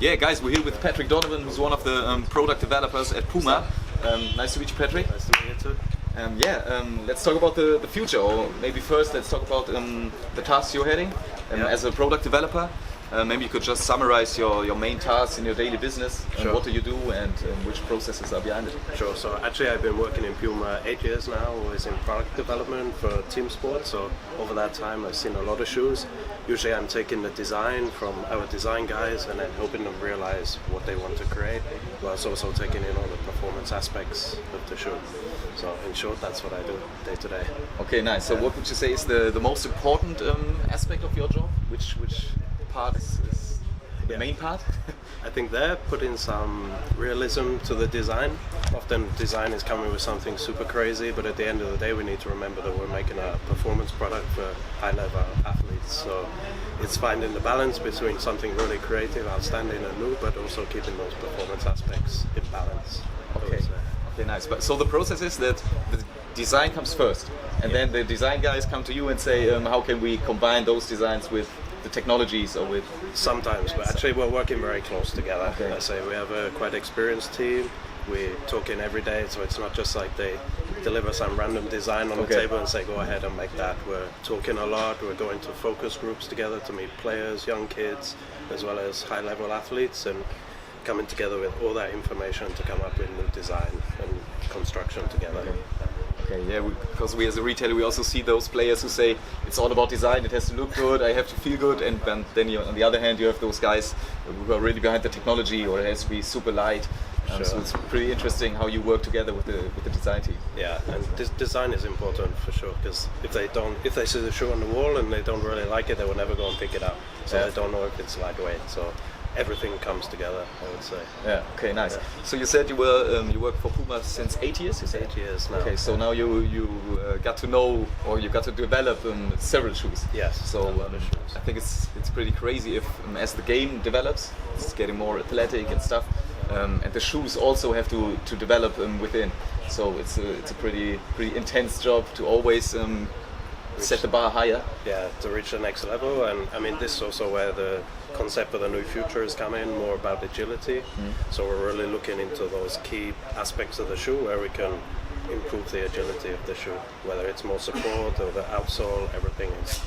Yeah, guys, we're here with Patrick Donovan, who's one of the product developers at Puma. Nice to meet you, Patrick. Nice to meet you too. Let's talk about the future, or maybe first let's talk about the tasks you're heading as a product developer. Maybe you could just summarize your main tasks in your daily business. Sure. What do you do and which processes are behind it? Sure. So actually, I've been working in Puma 8 years now. Always in product development for team sports. So over that time, I've seen a lot of shoes. Usually, I'm taking the design from our design guys and then helping them realize what they want to create, whilst also taking in all the performance aspects of the shoe. So in short, that's what I do day to day. Okay, nice. So what would you say is the most important aspect of your job? Which part is the main part? I think they're putting some realism to the design. Often design is coming with something super crazy, but at the end of the day we need to remember that we're making a performance product for high-level athletes. So it's finding the balance between something really creative, outstanding and new, but also keeping those performance aspects in balance. Okay, nice. But so the process is that the design comes first, and then the design guys come to you and say, how can we combine those designs with the technologies or with... Sometimes, but actually we're working very close together. Okay. I say we have a quite experienced team. We're talking every day, so it's not just like they deliver some random design on the table and say go ahead and make that. We're talking a lot. We're going to focus groups together to meet players, young kids, as well as high-level athletes, and coming together with all that information to come up with new design and construction together. Okay, yeah, because we as a retailer, we also see those players who say it's all about design, it has to look good, I have to feel good, and then you, on the other hand, you have those guys who are really behind the technology, or it has to be super light. Sure. So it's pretty interesting how you work together with the design team. Yeah, and design is important for sure, because if they see the shoe on the wall and they don't really like it, they will never go and pick it up. So they don't know if it's lightweight. So everything comes together, I would say. Yeah. Okay. Nice. Yeah. So you said you work for Puma since 8 years. You said 8 years now. Okay. So now you got to know, or you got to develop several shoes. Yes. So a lot of shoes. I think it's pretty crazy if as the game develops, it's getting more athletic and stuff, and the shoes also have to develop within. So it's a pretty intense job to always set the bar higher. Yeah, to reach the next level. And I mean, this is also where the concept of the new future is coming, more about agility. So we're really looking into those key aspects of the shoe where we can improve the agility of the shoe, whether it's more support or the outsole, everything is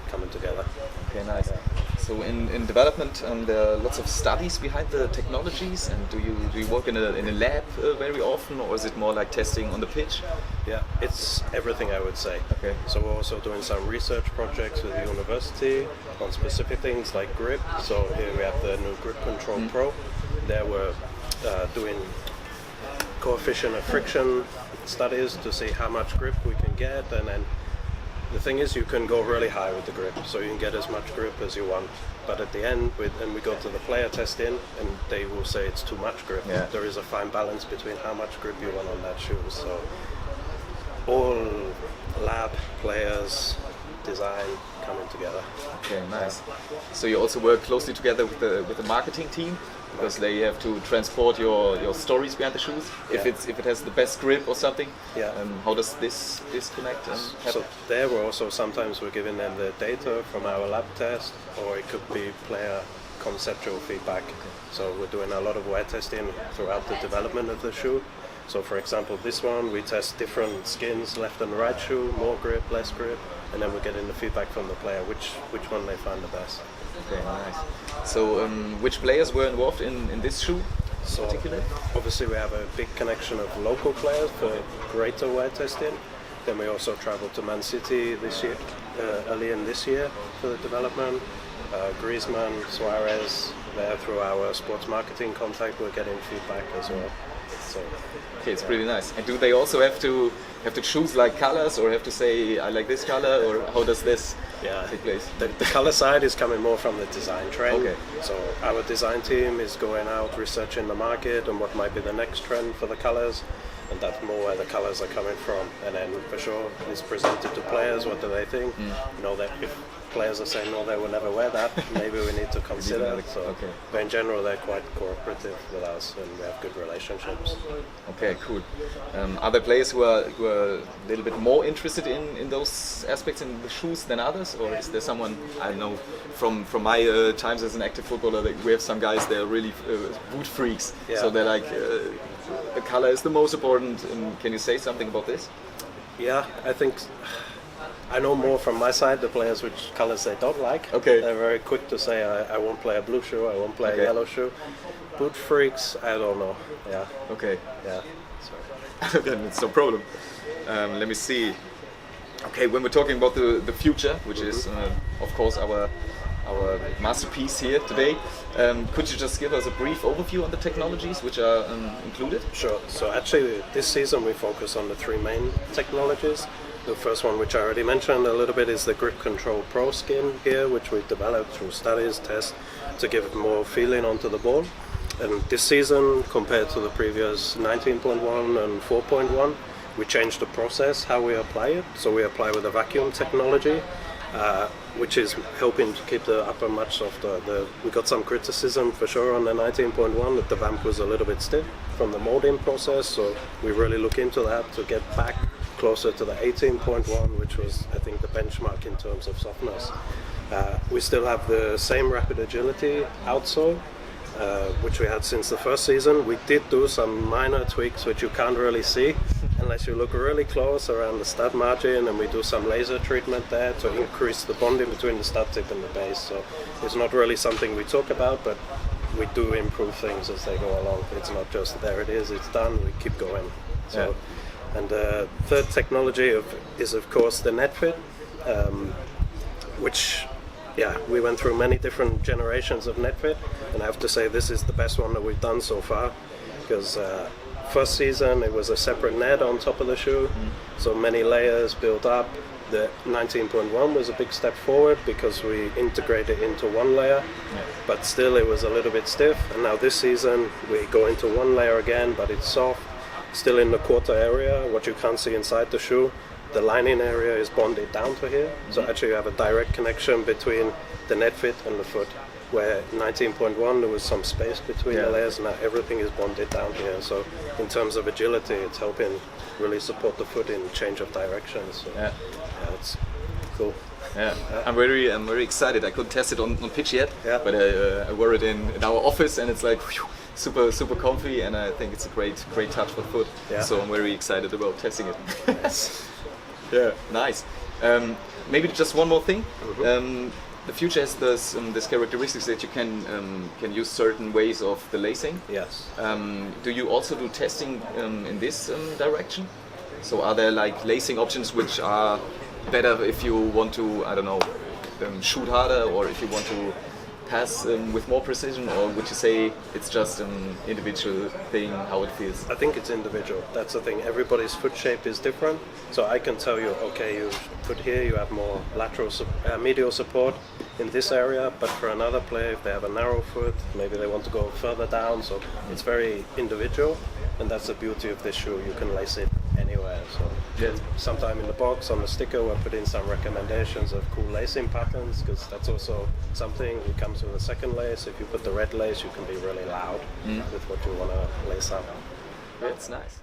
coming together. Okay, nice. So in development, there are lots of studies behind the technologies, and do you work in a lab very often, or is it more like testing on the pitch? Yeah, it's everything, I would say. Okay. So we're also doing some research projects with the university on specific things like grip. So here we have the new Grip Control Pro. There we're doing coefficient of friction studies to see how much grip we can get, and then the thing is, you can go really high with the grip, so you can get as much grip as you want. But at the end, we go to the player testing, and they will say it's too much grip. Yeah. There is a fine balance between how much grip you want on that shoe. So all lab, players, design coming together. Okay, nice. So you also work closely together with the marketing team, because they have to transport your stories behind the shoes. Yeah. If it has the best grip or something. Yeah. How does this connect and happen? So there we're also sometimes we're giving them the data from our lab test, or it could be player conceptual feedback. So we're doing a lot of wear testing throughout the development of the shoe. So for example, this one, we test different skins, left and right shoe, more grip, less grip, and then we're getting the feedback from the player, which one they find the best. Okay, nice. So which players were involved in this shoe? So particularly? obviously we have a big connection of local players for greater wear testing. Then we also traveled to Man City this year, early in this year for the development. Griezmann, Suarez, there through our sports marketing contact, we're getting feedback as well. So, okay, it's pretty nice. And do they also have to choose like colors, or have to say I like this color, or how does this take place? The color side is coming more from the design trend. Okay. So our design team is going out researching the market and what might be the next trend for the colors. and that's more where the colors are coming from. And then for sure, it's presented to players. What do they think? You know, that if players are saying no, they will never wear that, maybe we need to consider it. So, okay. but in general, they're quite cooperative with us, and we have good relationships. Okay, cool. Are there players who are a little bit more interested in those aspects in the shoes than others, or is there someone, I don't know, from my times as an active footballer, that we have some guys that are really boot freaks, so they're like the color is the most important. Can you say something about this? Yeah, I think I know more from my side the players which colors they don't like. Okay. They're very quick to say I won't play a blue shoe, I won't play a yellow shoe. Boot freaks, I don't know. Yeah. Okay. Yeah. Then it's no problem. Let me see. Okay, when we're talking about the future, which is of course our masterpiece here today, could you just give us a brief overview on the technologies which are included? Sure. So actually this season we focus on the three main technologies. The first one, which I already mentioned a little bit, is the Grip Control Pro skin here, which we've developed through studies, tests, to give more feeling onto the ball. And this season, compared to the previous 19.1 and 4.1, we changed the process, how we apply it. So we apply with a vacuum technology, which is helping to keep the upper much softer. We got some criticism for sure on the 19.1 that the vamp was a little bit stiff from the molding process, so we really look into that to get back closer to the 18.1, which was, I think, the benchmark in terms of softness. We still have the same rapid agility outsole, which we had since the first season. We did do some minor tweaks which you can't really see unless you look really close around the stud margin, and we do some laser treatment there to increase the bonding between the stud tip and the base. So it's not really something we talk about, but we do improve things as they go along. It's not just there it is, it's done, we keep going. So. And the third technology is of course the NetFit, which we went through many different generations of NetFit, and I have to say this is the best one that we've done so far, because first season it was a separate net on top of the shoe, so many layers built up. The 19.1 was a big step forward because we integrated into one layer, but still it was a little bit stiff, and now this season we go into one layer again, but it's soft. Still in the quarter area, what you can't see inside the shoe, the lining area is bonded down to here. So actually you have a direct connection between the NetFit and the foot, where 19.1 there was some space between the layers, and now everything is bonded down here. So in terms of agility, it's helping really support the foot in change of direction. So it's cool. I'm very excited. I couldn't test it on pitch yet, but I wore it in our office, and it's like super comfy, and I think it's a great touch for the foot. So I'm very excited about testing it. Nice. Maybe just one more thing. The future has this characteristics that you can use certain ways of the lacing. Yes. Do you also do testing in this direction? So are there like lacing options which are better if you want to, I don't know, shoot harder, or if you want to pass with more precision, or would you say it's just an individual thing, how it feels? I think it's individual. That's the thing. Everybody's foot shape is different. So I can tell you, okay, you put here, you have more lateral, medial support in this area, but for another player, if they have a narrow foot, maybe they want to go further down. So it's very individual, and that's the beauty of this shoe. You can lace it anywhere. So sometime in the box on the sticker we'll put in some recommendations of cool lacing patterns, because that's also something. It comes with a second lace. If you put the red lace, you can be really loud with what you want to lace up. That's nice.